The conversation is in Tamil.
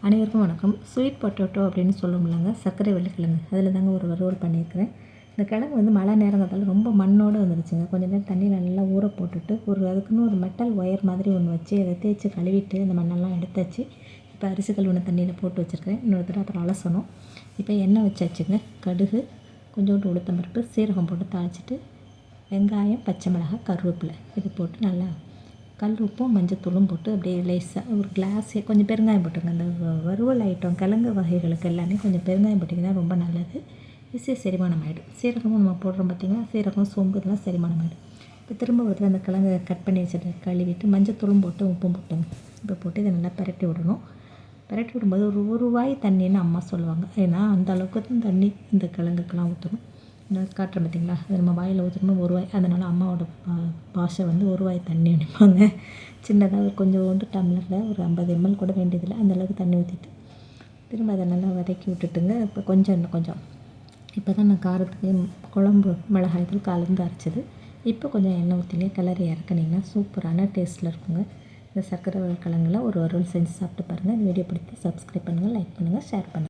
அனைவருக்கும் வணக்கம். ஸ்வீட் பொட்டேட்டோ அப்படின்னு சொல்லுவோம்லங்க, சர்க்கரை வெள்ளிக்கிழங்கு. அதில் தாங்க ஒரு வறுவல் பண்ணியிருக்கிறேன். இந்த கிழங்கு வந்து மழை நேரங்கிறதால ரொம்ப மண்ணோடு வந்துருச்சுங்க. கொஞ்சம் நேரம் தண்ணியில் நல்லா ஊற போட்டுட்டு அதுக்குன்னு ஒரு மெட்டல் ஒயர் மாதிரி ஒன்று வச்சு அதை தேய்ச்சி கழுவிட்டு அந்த மண்ணெல்லாம் எடுத்தாச்சு. இப்போ அரிசி கழுவின தண்ணியில் போட்டு வச்சுருக்கேன். இன்னொரு தடவை அப்புறம் அலசணும். இப்போ எண்ணெய் வச்சாச்சுங்க. கடுகு, கொஞ்சோண்டு உளுத்தம்பருப்பு, சீரகம் போட்டு தாளிச்சிட்டு வெங்காயம், பச்சை மிளகாய், கருவேப்பிலை இது போட்டு நல்லா கல் உப்பும் மஞ்சத்தூளும் போட்டு அப்படியே லேசாக ஒரு கிளாஸே கொஞ்சம் பெருங்காயம் போட்டுங்க. அந்த வறுவல் ஐட்டம் கிழங்கு வகைகளுக்கு எல்லாமே கொஞ்சம் பெருங்காயம் போட்டிங்கன்னா ரொம்ப நல்லது. ஈஸியாக செரிமானம் ஆகிடும். சீரகமும் நம்ம போடுறோம் பார்த்திங்கன்னா, சீரகம், சோம்பு இதெல்லாம் செரிமானம் ஆகிடும். இப்போ திரும்ப ஒரு அந்த கிழங்கு கட் பண்ணி வச்சுட்டு கழுவிட்டு மஞ்சத்தூளும் போட்டு உப்பும் போட்டுங்க. இப்போ போட்டு இதை நல்லா பரட்டி விடணும். பரட்டி விடும்போது ஒரு வாய் தண்ணின்னு அம்மா சொல்லுவாங்க. ஏன்னா அந்த அளவுக்கு தான் தண்ணி இந்த கிழங்குக்கெல்லாம் ஊற்றணும். காட்டுறேன் பார்த்திங்களா, அது நம்ம வாயில் ஊற்றணும் ஒரு வாய். அதனால் அம்மாவோட பாஷை வந்து ஒரு வாய் தண்ணி அடிப்பாங்க. சின்னதாக கொஞ்சோண்டு டம்ளரில் ஒரு 50 ml கூட வேண்டியதில்லை, அந்தளவுக்கு தண்ணி ஊற்றிட்டு திரும்ப அதை நல்லா வதக்கி விட்டுட்டுங்க. இப்போ இன்னும் கொஞ்சம் இப்போ தான் நான் காரத்துக்கு குழம்பு மிளகாய் தூள் கலந்து அரைச்சது. இப்போ கொஞ்சம் எண்ணெய் ஊற்றிலே கிளறி இறக்குனிங்கன்னா சூப்பரான டேஸ்ட்டில் இருக்குங்க. இந்த சர்க்கரை கிழங்குல ஒரு வறுவல் செஞ்சு சாப்பிட்டு பாருங்கள். இந்த வீடியோ பிடிச்சி சப்ஸ்கிரைப் பண்ணுங்கள், லைக் பண்ணுங்கள், ஷேர் பண்ணுங்கள்.